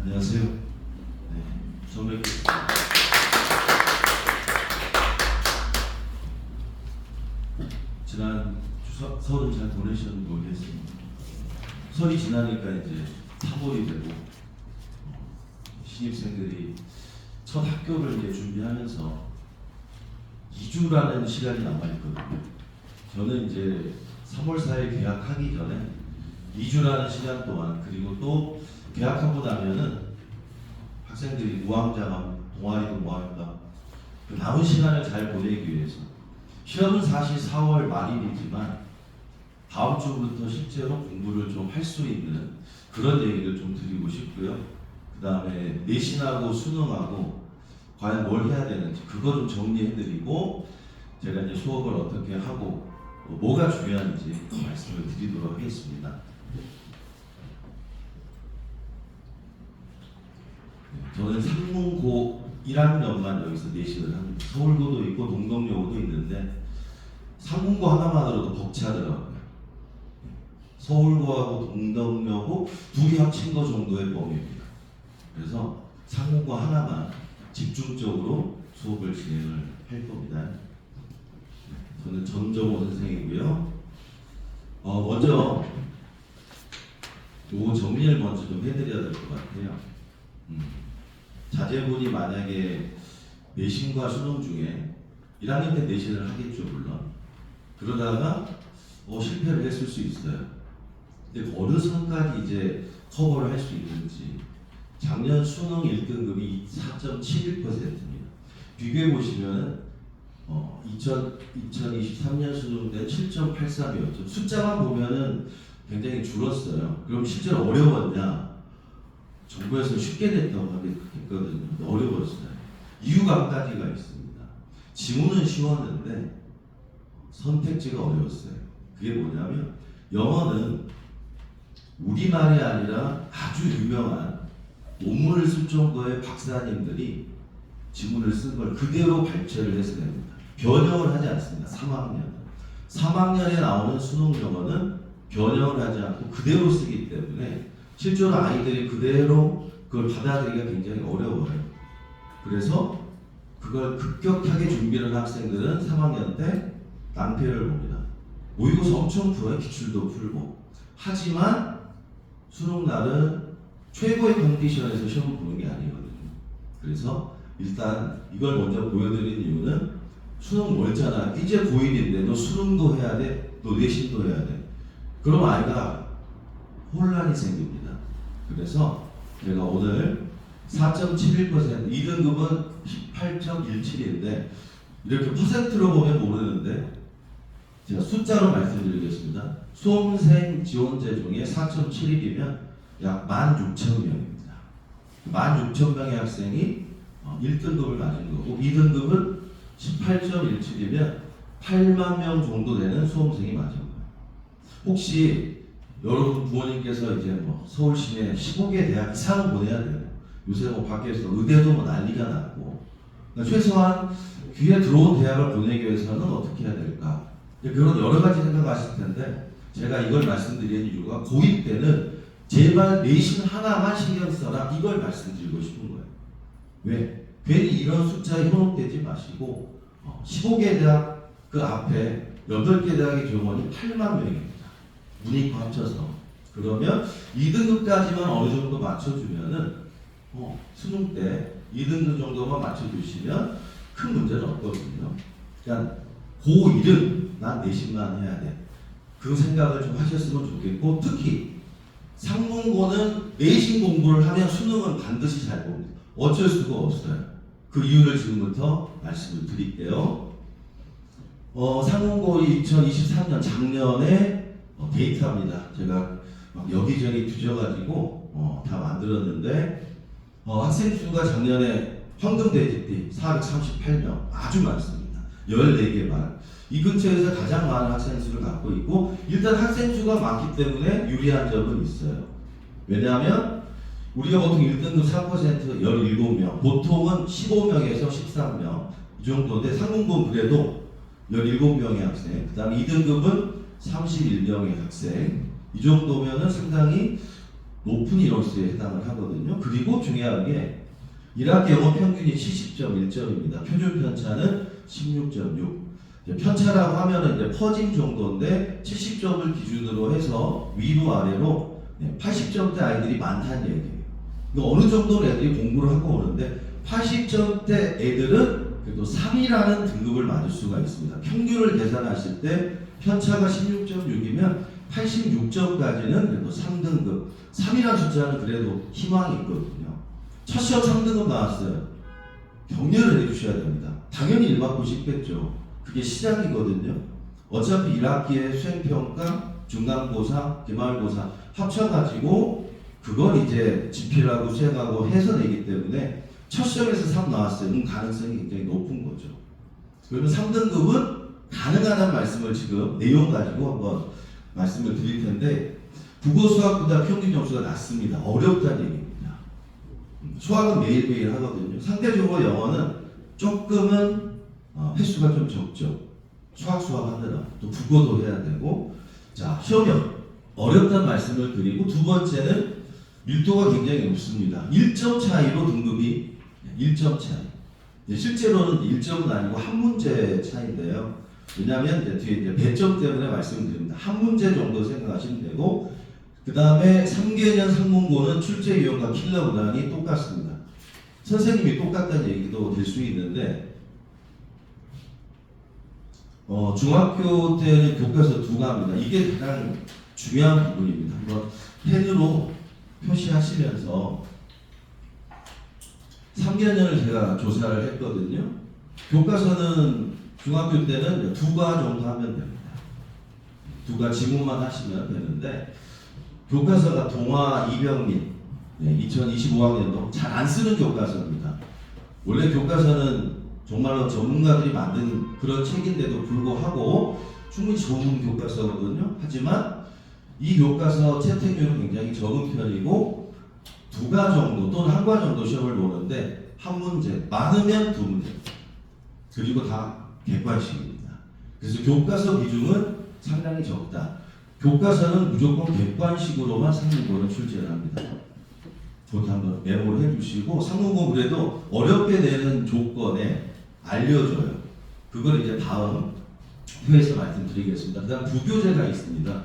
안녕하세요. 네, 처음 뵙겠습니다. 지난 추석 설은 잘 보내셨는지 모르겠습니다. 설이 지나니까 이제 3월이 되고 신입생들이 첫 학교를 이제 준비하면서 2주라는 시간이 남아있거든요. 저는 이제 3월 4일 개학하기 전에 2주라는 시간 동안, 그리고 또 개학하고 나면은 학생들이 우왕좌왕 동아리도 뭐할까, 그 남은 시간을 잘 보내기 위해서 시험은 사실 4월 말일이지만 다음 주부터 실제로 공부를 좀 할 수 있는 그런 얘기를 좀 드리고 싶고요. 그 다음에 내신하고 수능하고 과연 뭘 해야 되는지 그거 좀 정리해드리고, 제가 이제 수업을 어떻게 하고 뭐가 중요한지 말씀을 드리도록 하겠습니다. 저는 상문고 1학년만 여기서 내신을 합니다. 서울고도 있고 동덕여고도 있는데 상문고 하나만으로도 벅차더라고요. 서울고하고 동덕여고 둘이 합친 거 정도의 범위입니다. 그래서 상문고 하나만 집중적으로 수업을 진행을 할 겁니다. 저는 전정호 선생이고요. 먼저 요 정리를 먼저 좀 해드려야 될 것 같아요. 자제분이 만약에 내신과 수능 중에 1학년 때 내신을 하겠죠, 물론. 그러다가 실패를 했을 수 있어요. 근데 어느 선까지 이제 커버를 할 수 있는지. 작년 수능 1등급이 4.71%입니다. 비교해 보시면 2023년 수능 때 7.83이었죠. 숫자만 보면은 굉장히 줄었어요. 그럼 실제로 어려웠냐? 정부에서 쉽게 됐다고 했거든요. 어려웠어요. 이유가 한 가지가 있습니다. 지문은 쉬웠는데 선택지가 어려웠어요. 그게 뭐냐면, 영어는 우리말이 아니라 아주 유명한 논문을 쓸 정도의 박사님들이 지문을 쓴 걸 그대로 발췌를 해서 됩니다. 변형을 하지 않습니다. 3학년에 나오는 수능 영어는 변형을 하지 않고 그대로 쓰기 때문에 실제로 아이들이 그대로 그걸 받아들이기가 굉장히 어려워요. 그래서 그걸 급격하게 준비를 한 학생들은 3학년 때 낭패를 봅니다. 모의고사 엄청 풀어요. 기출도 풀고. 하지만 수능 날은 최고의 컨디션에서 시험 보는 게 아니거든요. 그래서 일단 이걸 먼저 보여드린 이유는, 수능 멀잖아. 이제 고1인데 너 수능도 해야 돼, 너 내신도 해야 돼. 그럼 아이가 혼란이 생깁니다. 그래서 제가 오늘 4.71%, 2등급은 18.17인데 이렇게 퍼센트로 보면 모르는데 제가 숫자로 말씀드리겠습니다. 수험생 지원자 중에 4.71이면 약 16,000명입니다. 16,000명의 학생이 1등급을 맞은 거고, 2등급은 18.17이면 8만 명 정도 되는 수험생이 맞은 거예요. 혹시 여러분 부모님께서 이제 서울 시내 15개 대학 이상 보내야 돼요. 요새 밖에서 의대도 난리가 났고, 그러니까 최소한 귀에 들어온 대학을 보내기 위해서는 어떻게 해야 될까? 그런 여러 가지 생각하실 텐데, 제가 이걸 말씀드리는 이유가 고2 때는 제발 내신 하나만 신경 써라, 이걸 말씀드리고 싶은 거예요. 왜? 괜히 이런 숫자에 현혹되지 마시고 15개 대학 그 앞에 8개 대학의 교원이 8만 명입니다. 문이과 합쳐서. 그러면 2등급까지만 어느 정도 맞춰주면은 수능 때 2등급 정도만 맞춰주시면 큰 문제는 없거든요. 그러니까 고1은 난 내신만 해야 돼. 그 생각을 좀 하셨으면 좋겠고, 특히 상문고는 내신 공부를 하면 수능은 반드시 잘 봅니다. 어쩔 수가 없어요. 그 이유를 지금부터 말씀을 드릴게요. 상문고 2023년 작년에 데이터입니다. 제가 막 여기저기 뒤져가지고 다 만들었는데, 학생 수가 작년에 황금 대집비 438명, 아주 많습니다. 14개만. 이 근처에서 가장 많은 학생 수를 갖고 있고, 일단 학생 수가 많기 때문에 유리한 점은 있어요. 왜냐하면 우리가 보통 1등급 4% 17명, 보통은 15명에서 13명 이 정도인데, 상문고는 그래도 17명의 학생, 그 다음에 2등급은 31명의 학생, 이 정도면은 상당히 높은 인원수에 해당을 하거든요. 그리고 중요한 게 일학기 영어 평균이 70.1점입니다. 표준 편차는 16.6. 편차라고 하면은 이제 퍼짐 정도인데 70점을 기준으로 해서 위로 아래로 80점대 아이들이 많다는 얘기예요. 그러니까 어느 정도로 애들이 공부를 하고 오는데 80점대 애들은 그래도 3이라는 등급을 맞을 수가 있습니다. 평균을 계산하실 때 편차가 16.6이면 86점까지는 그래도 3등급. 3이라는 숫자는 그래도 희망이 있거든요. 첫 시험 3등급 나왔어요. 격려를 해주셔야 됩니다. 당연히 일 받고 싶겠죠. 그게 시작이거든요. 어차피 1학기에 수행평가, 중간고사, 기말고사 합쳐가지고 그걸 이제 집필하고 수행하고 해서 내기 때문에 첫 시험에서 3 나왔어요. 가능성이 굉장히 높은 거죠. 그러면 3등급은 가능하다는 말씀을 지금 내용 가지고 한번 말씀을 드릴 텐데 국어 수학보다 평균 점수가 낮습니다. 어렵다는 얘기입니다. 수학은 매일매일 하거든요. 상대적으로 영어는 조금은 횟수가 좀 적죠. 수학 하느라 또 국어도 해야 되고 자 시험이 어렵다는 말씀을 드리고 두 번째는 밀도가 굉장히 높습니다. 1점 차이로 등급이 1점 차이. 실제로는 1점은 아니고 한 문제 차인데요. 왜냐하면 뒤에 이제 배점 때문에 말씀드립니다. 한 문제 정도 생각하시면 되고 그 다음에 3개년 상문고는 출제 유형과 킬러 문항이 똑같습니다. 선생님이 똑같다는 얘기도 될 수 있는데 중학교 때는 교과서 2과입니다. 이게 가장 중요한 부분입니다. 한번 펜으로 표시하시면서 3개년을 제가 조사를 했거든요. 교과서는 중학교 때는 2과 정도 하면 됩니다. 2과 지문만 하시면 되는데 교과서가 동화 이병민 2025학년도 잘 안 쓰는 교과서입니다. 원래 교과서는 정말로 전문가들이 만든 그런 책인데도 불구하고 충분히 좋은 교과서거든요. 하지만 이 교과서 채택률은 굉장히 적은 편이고 2과 정도 또는 1과 정도 시험을 보는데 한 문제, 많으면 2문제 그리고 다 객관식입니다. 그래서 교과서 비중은 상당히 적다. 교과서는 무조건 객관식으로만 상문고는 출제를 합니다. 그것도 한번 메모를 해주시고 상문고 그래도 어렵게 내는 조건에 알려줘요. 그걸 이제 다음 회에서 말씀드리겠습니다. 그 다음 부교재가 있습니다.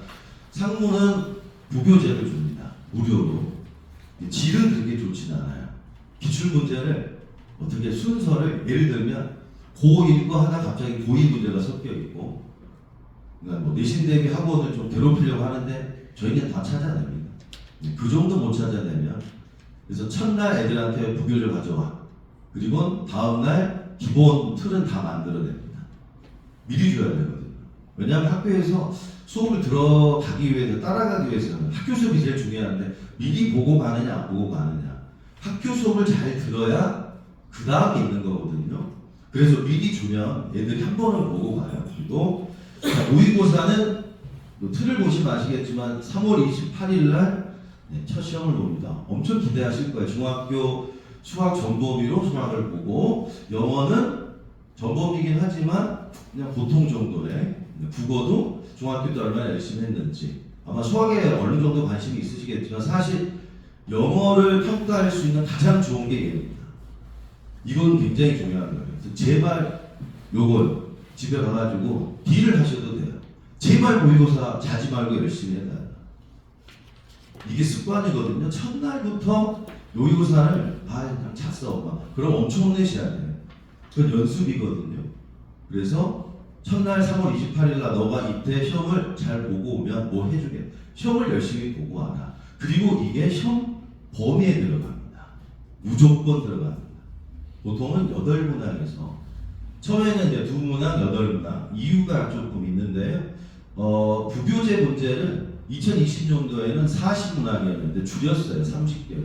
상무는 부교재를 줍니다. 무료로. 질은 그렇게 좋진 않아요. 기출문제를 어떻게 순서를 예를 들면 고1거 하나 갑자기 고2 문제가 섞여 있고 그러니까 내신 대비 학원을 좀 괴롭히려고 하는데 저희는 다 찾아냅니다. 그 정도 못 찾아내면 그래서 첫날 애들한테 부교재 가져와. 그리고 다음날 기본 틀은 다 만들어냅니다. 미리 줘야 되거든요. 왜냐하면 학교에서 수업을 들어가기 위해서 따라가기 위해서는 학교 수업이 제일 중요한데 미리 보고 가느냐 안 보고 가느냐. 학교 수업을 잘 들어야 그 다음에 있는 거거든요. 그래서 미리 주면 애들이 한 번을 보고 가요. 그리고 모의고사는 틀을 보시면 아시겠지만 3월 28일 날 첫 시험을 봅니다. 엄청 기대하실 거예요. 중학교 수학 전범위로 수학을 보고 영어는 전범위이긴 하지만 그냥 보통 정도의 국어도 중학교 때 얼마나 열심히 했는지 아마 수학에 어느 정도 관심이 있으시겠지만 사실 영어를 평가할 수 있는 가장 좋은 게 얘입니다. 이건 굉장히 중요한 거예요. 제발 요걸 집에 가가지고 딜을 하셔도 돼요. 제발 모의고사 자지 말고 열심히 해라. 이게 습관이거든요. 첫날부터 모의고사를 그냥 잤어. 그럼 엄청 혼내셔야 돼요. 그건 연습이거든요. 그래서 첫날 3월 28일 날 너가 이때 시험을 잘 보고 오면 뭐 해주게. 시험을 열심히 보고 와라. 그리고 이게 시험 범위에 들어갑니다. 무조건 들어갑니다. 보통은 8문항에서 처음에는 이제 2문항, 8문항 이유가 조금 있는데요. 부교재 문제는 2020년도에는 40문항이었는데 줄였어요. 30개.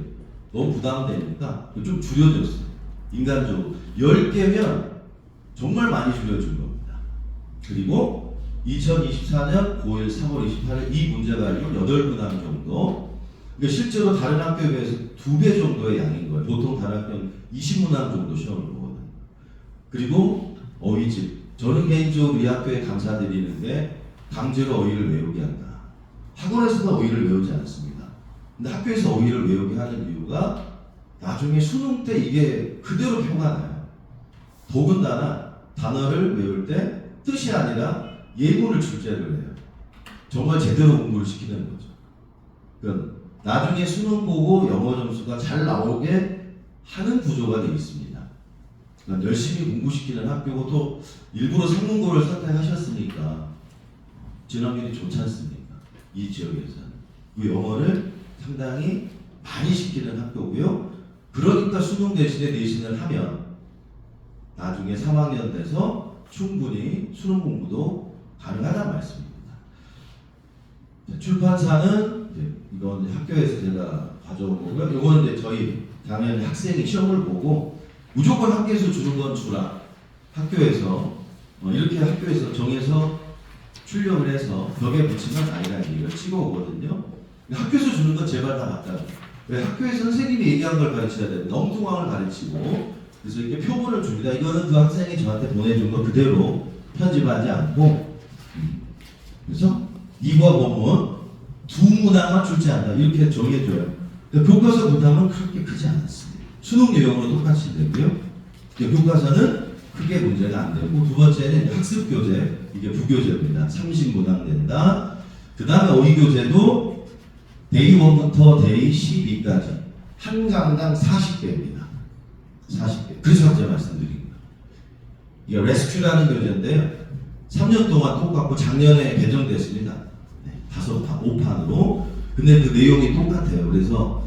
너무 부담되니까 좀 줄여줬어요. 인간적으로 10개면 정말 많이 줄여준 겁니다. 그리고 2024년 9일 3월 28일 이 문제가 아니고 8문항 정도. 그러니까 실제로 다른 학교에 비해서 2배 정도의 양인 거예요. 보통 다른 학교는 20문항 정도 시험을 보거든요. 그리고 어휘집. 저는 개인적으로 이 학교에 감사드리는 게 강제로 어휘를 외우게 한다. 학원에서도 어휘를 외우지 않습니다. 근데 학교에서 어휘를 외우게 하는 이유가 나중에 수능 때 이게 그대로 표가 나요. 더군다나 단어를 외울 때 뜻이 아니라 예문을 출제를 해요. 정말 제대로 공부를 시키는 거죠. 그러니까 나중에 수능 보고 영어 점수가 잘 나오게 하는 구조가 되어 있습니다. 그러니까 열심히 공부시키는 학교고 또 일부러 성문고를 선택하셨으니까 진학률이 좋지 않습니까? 이 지역에서는. 그 영어를 상당히 많이 시키는 학교고요. 그러니까 수능 대신에 내신을 하면 나중에 3학년 돼서 충분히 수능 공부도 가능하다는 말씀입니다. 출판사는 이건 학교에서 제가 가져온 거고요. 이거는 이제 저희 당연히 학생이 시험을 보고 무조건 학교에서 주는 건 주라. 학교에서 이렇게 학교에서 정해서 출력을 해서 벽에 붙이면 아이가 이걸 찍어오거든요. 학교에서 주는 건 제발 다 갖다. 왜 학교에서 선생님이 얘기한 걸 가르쳐야 되는데 엉뚱한 걸 가르치고 그래서 이렇게 표본을 줍니다. 이거는 그 학생이 저한테 보내준 거 그대로 편집하지 않고 그래서 이과 본문 두 문항만 출제한다 이렇게 정해줘요. 교과서 부담은 그렇게 크지 않았습니다. 수능 유형으로 똑같이 되고요. 교과서는 크게 문제가 안 되고 두 번째는 학습 교재 이게 부교재입니다. 30문항 된다. 그 다음에 어휘 교재도 데이 1부터 데이 12까지 한 강당 40개입니다. 40개. 그래서 제가 말씀드립니다. 이게 레스큐라는 교재인데요. 3년 동안 똑같고 작년에 개정됐습니다. 네, 5판으로. 근데 그 내용이 똑같아요. 그래서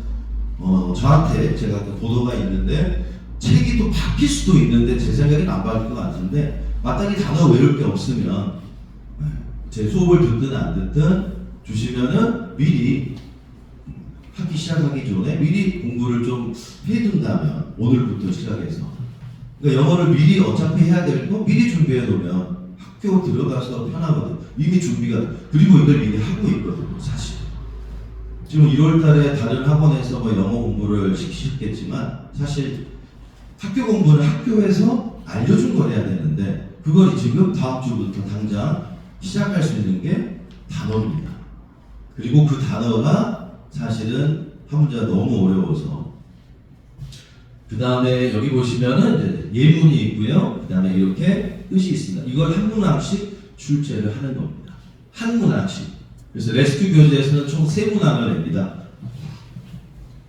저한테 제가 그 보도가 있는데 책이 또 바뀔 수도 있는데 제 생각에는 안 바뀔 것 같은데 마땅히 단어 외울 게 없으면 제 수업을 듣든 안 듣든 주시면은 미리 학기 시작하기 전에 미리 공부를 좀 해둔다면 오늘부터 시작해서 그러니까 영어를 미리 어차피 해야 될 거 미리 준비해 놓으면 학교 들어가서 편하거든. 이미 준비가 그리고 이걸 미리 하고 있거든요. 사실 지금 1월달에 다른 학원에서 뭐 영어 공부를 시키셨겠지만 사실 학교 공부는 학교에서 알려준 걸 해야 되는데 그걸 지금 다음 주부터 당장 시작할 수 있는 게 단어입니다. 그리고 그 단어가 사실은 한 문제가 너무 어려워서 그 다음에 여기 보시면은 이제 예문이 있고요. 그 다음에 이렇게 뜻이 있습니다. 이걸 한 문항씩 출제를 하는 겁니다. 한 문항씩. 그래서 레스큐 교재에서는 총 3문항을 냅니다.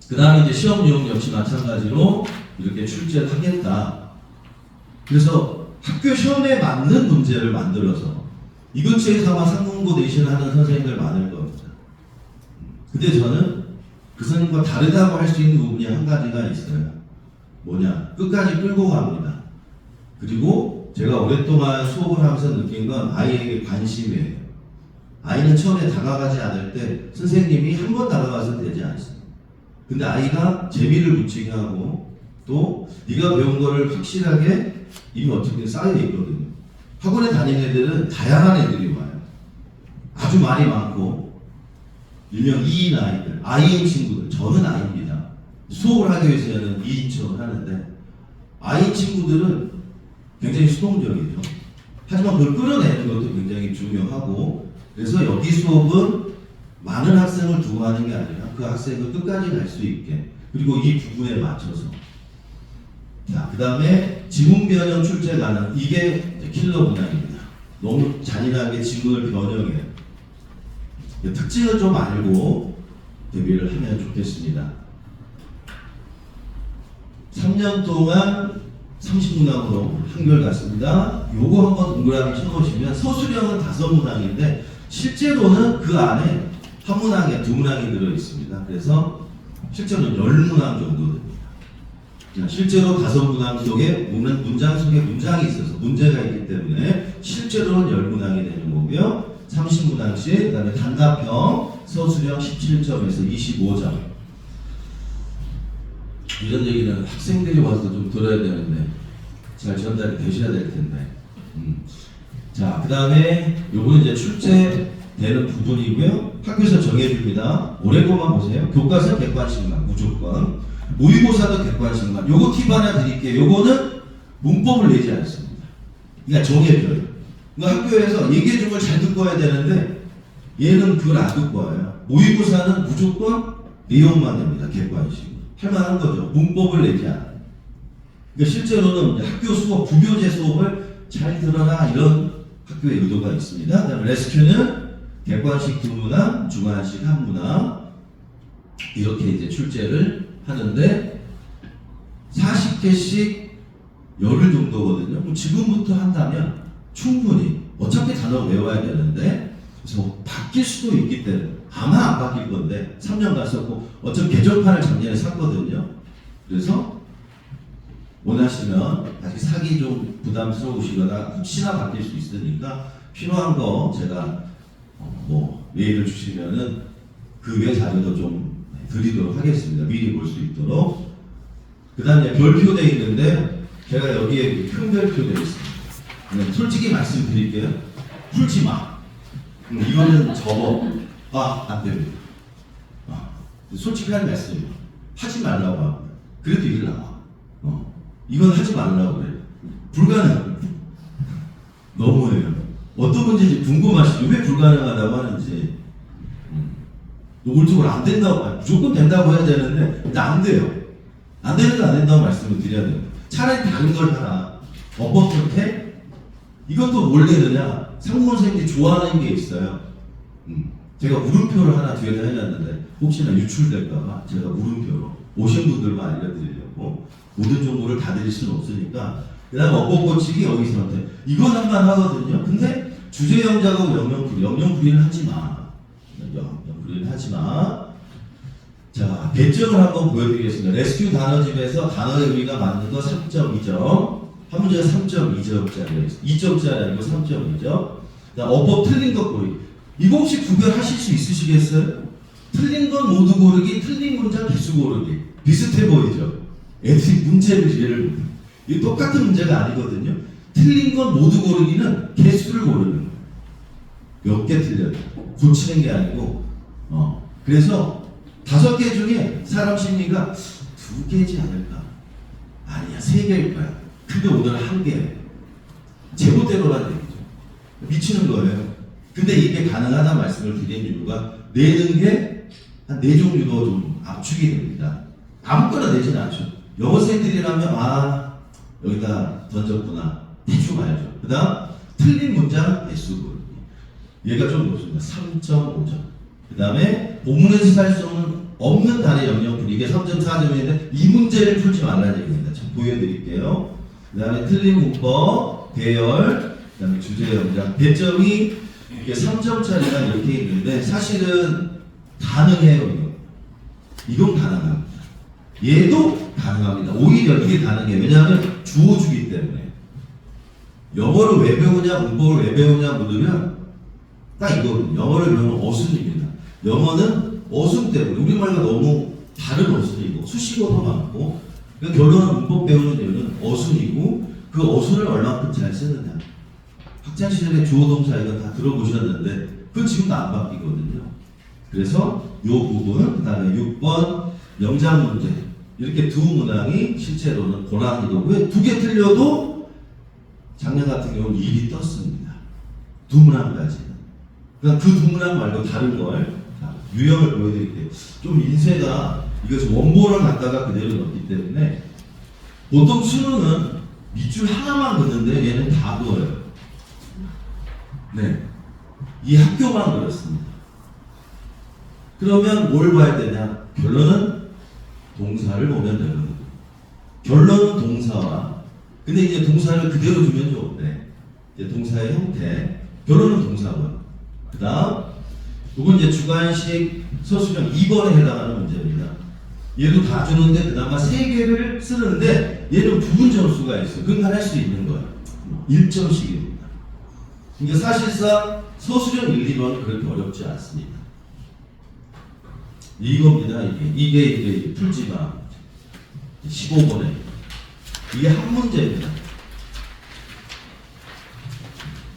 그 다음에 이제 시험 유형 역시 마찬가지로 이렇게 출제를 하겠다. 그래서 학교 시험에 맞는 문제를 만들어서 이 근처에서 아마 상문고 내신 하는 선생님들 많을 겁니다. 근데 저는 그 선생님과 다르다고 할 수 있는 부분이 한 가지가 있어요. 뭐냐? 끝까지 끌고 갑니다. 그리고 제가 오랫동안 수업을 하면서 느낀 건 아이에게 관심이에요. 아이는 처음에 다가가지 않을 때 선생님이 한 번 다가가서 되지 않습니다. 근데 아이가 재미를 붙이게 하고 또 네가 배운 거를 확실하게 이미 어떻게 쌓여 있거든요. 학원에 다니는 애들은 다양한 애들이 와요. 아주 말이 많고 일명 2인 아이들, 아이인 친구들, 저는 아이입니다. 수업을 하기 위해서는 2인 척을 하는데 아이인 친구들은 굉장히 수동적이죠. 하지만 그걸 끌어내는 것도 굉장히 중요하고 그래서 여기 수업은 많은 학생을 두고 하는 게 아니라 그 학생을 끝까지 갈 수 있게 그리고 이 부분에 맞춰서 자, 그 다음에 지문 변형 출제 가능 이게 킬러 문항입니다. 너무 잔인하게 지문을 변형해요. 특징을 좀 알고 대비를 하면 좋겠습니다. 3년 동안 30문항으로 한결같습니다. 요거 한번 동그라미 쳐놓으시면 서술형은 5문항인데 실제로는 그 안에 한 문항에 2문항이 들어있습니다. 그래서 실제로는 10문항 정도 됩니다. 실제로 5문항 속에 문장 속에 문장이 있어서 문제가 있기 때문에 실제로는 10문항이 되는 거고요. 30문항씩, 그 다음에 단답형, 서술형 17점에서 25점. 이런 얘기는 학생들이 와서 좀 들어야 되는데 잘 전달이 되셔야 될 텐데. 자, 그 다음에 요거는 이제 출제되는 부분이고요. 학교에서 정해줍니다. 올해 거만 보세요. 교과서 객관식만 무조건. 모의고사도 객관식만. 요거 팁 하나 드릴게요. 요거는 문법을 내지 않습니다. 그러니까 정해줘요. 그러니까 학교에서 얘기해준 걸 잘 듣고 와야 되는데 얘는 그걸 안 듣고 와요. 모의고사는 무조건 내용만 냅니다. 객관식. 할만한 거죠. 문법을 내지 않아요. 그러니까 실제로는 학교 수업, 부교재 수업을 잘 들어라 이런 학교의 의도가 있습니다. 그다음에 레스큐는 객관식 두 문항, 주관식 한 문항 이렇게 이제 출제를 하는데 40개씩 열흘 정도거든요. 그럼 지금부터 한다면 충분히 어차피 단어 외워야 되는데 그래서 바뀔 수도 있기 때문에 아마 안 바뀔 건데 3년 갔었고 어차피 개정판을 작년에 샀거든요. 그래서 원하시면 다시 사기 좀 부담스러우시거나 혹시나 바뀔 수 있으니까 필요한 거 제가 메일을 주시면은 그 외 자료도 좀 드리도록 하겠습니다. 미리 볼 수 있도록. 그 다음에 별표돼 있는데 제가 여기에 큰 별표돼 있습니다. 솔직히 말씀드릴게요. 풀지 마. 이거는 접어. 안 됩니다. 솔직한 말씀이에요. 하지 말라고 합니다. 그래도 이걸 나와. 이건 하지 말라고 그래요. 불가능합니다. 너무해요. 어떤 문제인지 궁금하시죠? 왜 불가능하다고 하는지. 노골적으로 안 된다고, 무조건 된다고 해야 되는데, 근데 안 돼요. 안 되는 거 안 된다고 말씀을 드려야 돼요. 차라리 다른 걸 하라. 어법 선택? 이것도 뭘 내느냐? 상무선생님이 좋아하는 게 있어요. 제가 물음표를 하나 뒤에다 해놨는데, 혹시나 유출될까봐 제가 물음표로 오신 분들만 알려드리려고 모든 정보를 다 드릴 수는 없으니까 그 다음에 어법 고치기 여기서 선택. 이건 한만 하거든요. 근데 주제 영작하고 영영풀이는 하지 마. 영영풀이는 하지 마. 자, 배점을 한번 보여드리겠습니다. 레스큐 단어집에서 단어의 의미가 맞는 거 3.2점. 한 문제가 3.2점짜리 2점짜리 아니고 3.2점. 어법 틀린 것 고르기. 이거 혹시 구별하실 수 있으시겠어요? 틀린 건 모두 고르기, 틀린 문장 개수 고르기. 비슷해 보이죠? 애들이 문제를 이해를 못해요. 이게 똑같은 문제가 아니거든요. 틀린 건 모두 고르기는 개수를 고르는 거예요. 몇 개 틀려요. 고치는 게 아니고. 그래서 5개 중에 사람 심리가 2개지 않을까? 아니야, 3개일 거야. 근데 오늘 1개. 제멋대로란 얘기죠. 미치는 거예요. 근데 이게 가능하다는 말씀을 드린 이유가 내는 게 한 4종류로 좀 압축이 됩니다. 아무거나 내지는 않죠. 영어생들이라면 여기다 던졌구나. 대충 알죠. 그 다음 틀린 문장 개수 고르기. 얘가 좀 높습니다. 3.5점. 그 다음에 본문에서 살 수 없는 단의 영역풀이. 이게 3.4점인데 이 문제를 풀지 말라는 얘기입니다. 좀 보여드릴게요. 그 다음에 틀린 문법, 배열, 그 다음에 주제 영작. 배점이 이게 3점짜리가 이렇게 있는데 사실은 가능해요. 이건 가능합니다. 얘도 가능합니다. 오히려 이게 가능해요. 왜냐하면 주어주기 때문에. 영어를 왜 배우냐, 문법을 왜 배우냐 물으면 딱 이거거든요. 영어를 배우는 어순입니다. 영어는 어순 때문에 우리말과 너무 다른 어순이고 수식어도 많고 그러니까 결론은 문법 배우는 이유는 어순이고 그 어순을 얼마큼 잘 쓰느냐. 학창시절에 주어동사 이거 다 들어보셨는데 그건 지금도 안 바뀌거든요. 그래서 이 부분, 그 다음에 6번 영장 문제 이렇게 두 문항이 실제로는 고난이도고요. 2개 틀려도 작년 같은 경우는 1이 떴습니다. 두 문항까지는. 그러니까 그 두 문항 말고 다른 걸 유형을 보여드릴게요. 좀 인쇄가 이거 지금 원본을 갖다가 그대로 넣기 때문에 보통 수능은 밑줄 하나만 긋는데 얘는 다 그어요. 네, 이 학교만 그렇습니다. 그러면 뭘 봐야 되냐? 결론은 동사를 보면 되거든요. 결론은 동사와 근데 이제 동사를 그대로 주면 좋은데 이제 동사의 형태 결론은 동사고요. 그 다음 이건 이제 주관식 서술형 2번에 해당하는 문제입니다. 얘도 다 주는데 그나마 3개를 쓰는데 얘는 부분 점수가 있어요. 그건 할 수 있는 거예요. 1점씩입니다. 그러니까 사실상 서술형 1, 2번은 그렇게 어렵지 않습니다. 이겁니다. 이게 풀지마 15번에 이게 한 문제입니다.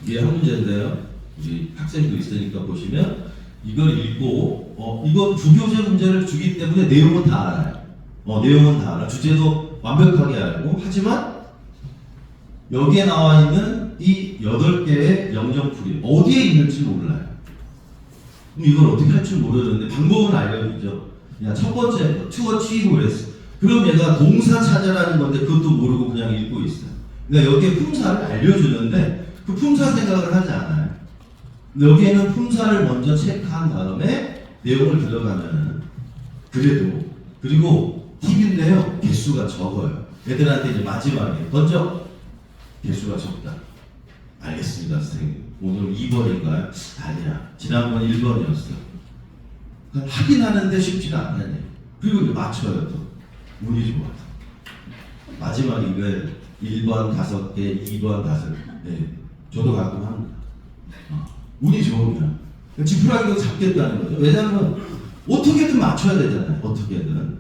이게 한 문제인데요. 우리 학생도 있으니까 보시면 이걸 읽고 이거 부교재 문제를 주기 때문에 내용은 다 알아요. 내용은 다 알아. 주제도 완벽하게 알고 하지만 여기에 나와 있는 이 8개의 영정풀이 어디에 있는지 몰라요. 그럼 이걸 어떻게 할 줄 모르는데 방법은 알려주죠. 야, 첫 번째 투어 취입을 그랬어. 그럼 얘가 동사 찾아라는 건데 그것도 모르고 그냥 읽고 있어요. 그러니까 여기에 품사를 알려주는데 그 품사 생각을 하지 않아요. 여기에는 품사를 먼저 체크한 다음에 내용을 들어가면은 그리고 팁인데요. 개수가 적어요. 애들한테 이제 마지막에 먼저 개수가 적다. 알겠습니다, 선생님. 오늘 2번인가요? 아니야. 지난번 1번이었어. 확인하는데 쉽지가 않다니. 그리고 이제 맞춰요, 또. 운이 좋아서. 마지막 이걸 1번 5개, 2번 5개. 네. 저도 가끔 합니다. 운이 좋으면. 지푸라기도 잡겠다는 거죠. 왜냐하면 어떻게든 맞춰야 되잖아요. 어떻게든.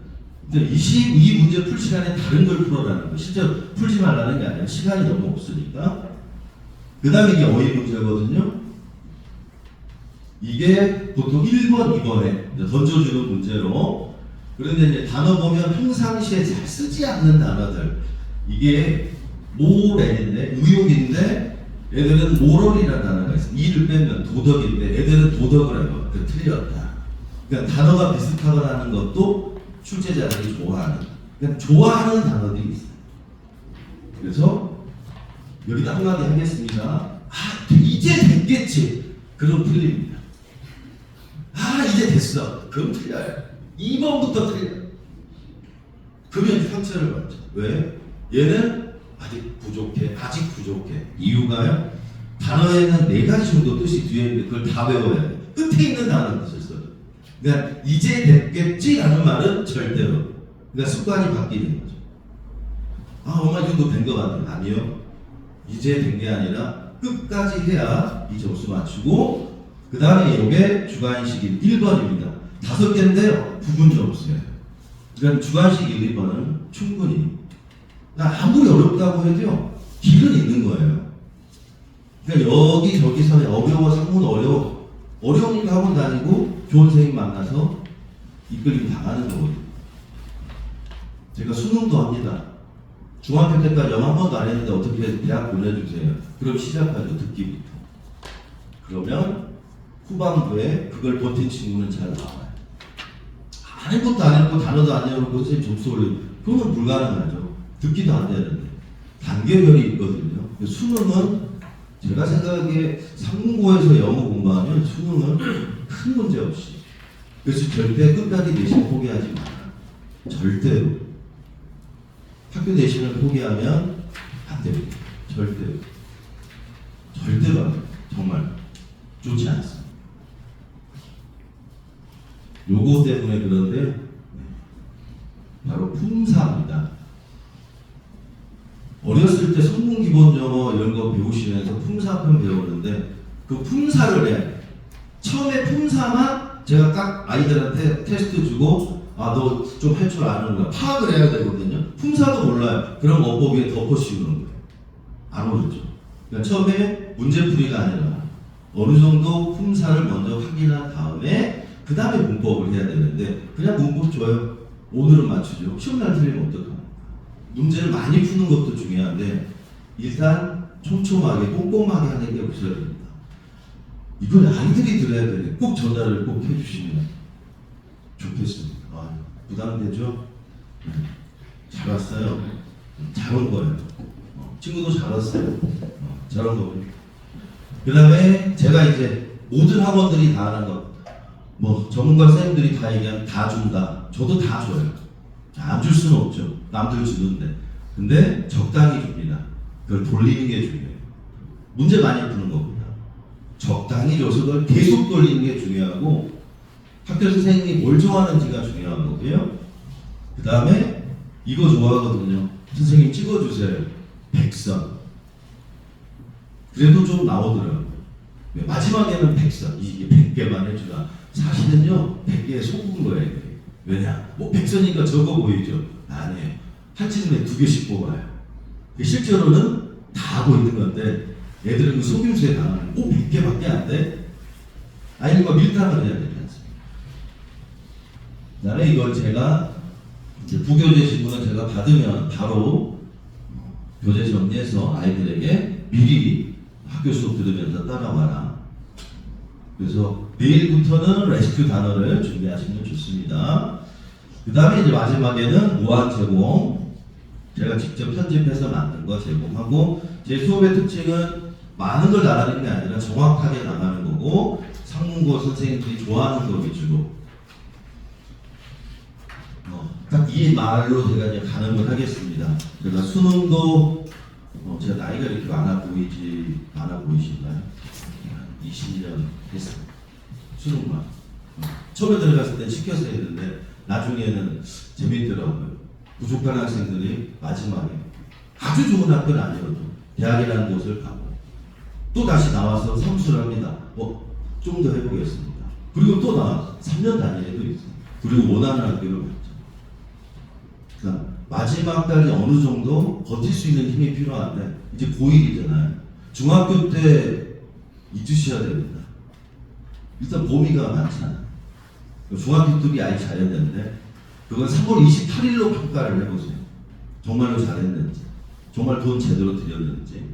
22문제 풀 시간에 다른 걸 풀어라는 거예요. 실제로 풀지 말라는 게 아니라 시간이 너무 없으니까. 그 다음에 이게 어휘 문제거든요. 이게 보통 1번, 2번에 던져주는 문제로. 그런데 이제 단어 보면 평상시에 잘 쓰지 않는 단어들. 이게 모렐인데, 의욕인데, 애들은 모럴이라는 단어가 있어요. 이를 빼면 도덕인데, 애들은 도덕을 해요. 틀렸다. 그러니까 단어가 비슷하거나 하는 것도 출제자들이 좋아하는. 그러니까 좋아하는 단어들이 있어요. 그래서 여기다 한마디 하겠습니다. 아, 이제 됐겠지. 그럼 틀립니다. 아, 이제 됐어. 그럼 틀려요. 2번부터 틀려요. 그러면 상처를 받죠. 왜? 얘는 아직 부족해. 이유가요? 단어에는 4가지 정도 뜻이 뒤에 있는데 그걸 다 외워야 돼. 끝에 있는 단어는 뜻을 써요. 그러니까 이제 됐겠지라는 말은 절대로. 그러니까 습관이 바뀌는 거죠. 아, 엄마 이 정도 된 거 같아요. 아니요. 이제 된 게 아니라 끝까지 해야 이 점수 맞추고 그 다음에 이게 주관식인 1번입니다. 5개인데요. 부분 점수예요. 그러니까 주관식 1, 2번은 충분히 아무리 어렵다고 해도요. 길은 있는 거예요. 그러니까 여기저기서 어려워, 상문 어려우니까 학원 다니고 좋은 선생님 만나서 이끌림 당하는 거거든요. 제가 수능도 합니다. 중학교 때까지 영어 한 번도 안 했는데 어떻게 대학 보내주세요. 그럼 시작하죠. 듣기부터. 그러면 후반부에 그걸 버틴 친구는 잘 나와요. 아무것도 안 했고 단어도 안 외우고 선생님 점수 올리고 그러면 불가능하죠. 듣기도 안 되는데. 단계별이 있거든요. 수능은 제가 생각하기에 상고에서 영어 공부하면 수능은 큰 문제 없이. 그래서 절대 끝까지 내신 포기하지 마라. 절대로. 학교 내신을 포기하면 안 됩니다. 절대로. 절대로 안 됩니다. 정말 좋지 않습니다. 요거 때문에 그런데 바로 품사입니다. 어렸을 때 성분 기본 영어 이런 거 배우시면서 품사편 배우는데 그 품사를 해. 처음에 품사만 제가 딱 아이들한테 테스트 주고 아, 너 좀 할 줄 아는구나. 파악을 해야 되거든요. 품사도 몰라요. 그럼 어법에 덮어 씌우는 거예요. 안 오르죠. 그러니까 처음에 문제풀이가 아니라 어느 정도 품사를 먼저 확인한 다음에 그 다음에 문법을 해야 되는데 그냥 문법 줘요. 오늘은 맞추죠. 시험날 틀리면 어떡합니까? 문제를 많이 푸는 것도 중요한데 일단 촘촘하게 꼼꼼하게 하는 게 우선입니다. 이건 아이들이 들어야 되는데 꼭 전달을 꼭 해주시면 좋겠습니다. 아, 부담되죠? 잘 왔어요. 잘 온 거예요. 친구도 잘 왔어요. 잘 온 거고요. 그 다음에 제가 이제 모든 학원들이 다 하는 것, 뭐 전문가 선생님들이 다 얘기하면 다 준다. 저도 다 줘요. 안 줄 수는 없죠. 남들 주는데. 근데 적당히 줍니다. 그걸 돌리는 게 중요해요. 문제 많이 푸는 것보다 적당히 줘서 그걸 계속 돌리는 게 중요하고 학교 선생님이 뭘 좋아하는지가 중요한 거고요. 그 다음에 이거 좋아하거든요. 선생님 찍어주세요. 100선. 그래도 좀 나오더라고요. 마지막에는 100선. 이게 100개만 해주라. 사실은요, 100개에 속은 거예요. 왜냐? 뭐 100선이니까 적어 보이죠? 아니에요. 한 층에 2개씩 뽑아요. 실제로는 다 하고 있는 건데 애들은 그 속임수에 당하는 100개밖에 안 돼? 아니, 이거 밀당을 해야 되지 않습니까? 그 다음에 이걸 제가 부교재 신문을 제가 받으면 바로 교재 정리해서 아이들에게 미리 학교 수업 들으면서 따라와라. 그래서 내일부터는 레스큐 단어를 준비하시면 좋습니다. 그 다음에 이제 마지막에는 무한 제공. 제가 직접 편집해서 만든 거 제공하고, 제 수업의 특징은 많은 걸 나가는 게 아니라 정확하게 나가는 거고, 상문고 선생님들이 좋아하는 거 위주로. 딱 이 말로 제가 이제 가늠을 하겠습니다. 제가 수능도 제가 나이가 이렇게 많아 보이신가요? 20년 했어요. 수능만. 처음에 들어갔을 때 시켜서 했는데 나중에는 재밌더라고요. 부족한 학생들이 마지막에 아주 좋은 학교는 아니어도 대학이라는 곳을 가고 또 다시 나와서 삼수를 합니다. 좀 더 해보겠습니다. 그리고 또 나와서 3년 단위에도 있어요. 그리고 원하는 학교를 갔죠. 그러니까 마지막까지 어느 정도 버틸 수 있는 힘이 필요한데 이제 고1이잖아요. 중학교 때 잊으셔야 됩니다. 일단 범위가 많잖아요. 중학교 때이 아예 잘했는데 그건 3월 28일로 평가를 해보세요. 정말로 잘했는지, 정말 돈 제대로 들였는지.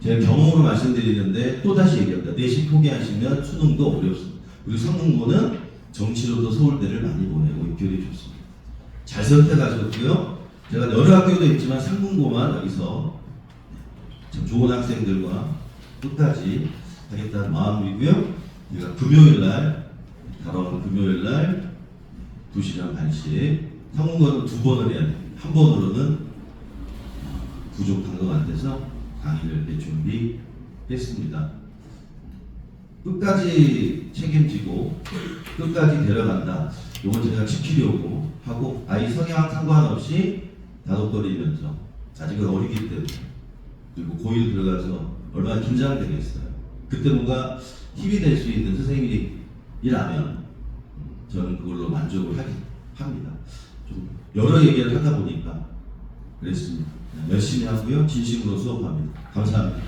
제가 경험으로 말씀드리는데 또다시 얘기합니다. 내신 포기하시면 수능도 어렵습니다. 그리고 상문고는 정시로도 서울대를 많이 보내고 입결이 좋습니다. 잘 선택하셨고요. 제가 여러 학교도 있지만 상문고만 여기서 참 좋은 학생들과 끝까지 하겠다는 마음이고요. 제가 금요일날, 다가오는 금요일날 2시간 반씩 상문고는 2번을 해야 돼요. 한 번으로는 부족한 것 같아서 강의를 이렇게 준비했습니다. 끝까지 책임지고 끝까지 데려간다. 이건 제가 지키려고 하고 아이 성향 상관없이 다독거리면서 아직은 어리기 때문에 그리고 고1 들어가서 얼마나 긴장되겠어요. 그때 뭔가 힘이 될 수 있는 선생님이라면 저는 그걸로 만족을 합니다. 좀 여러 얘기를 하다 보니까 그랬습니다. 열심히 하고요. 진심으로 수업합니다. 감사합니다.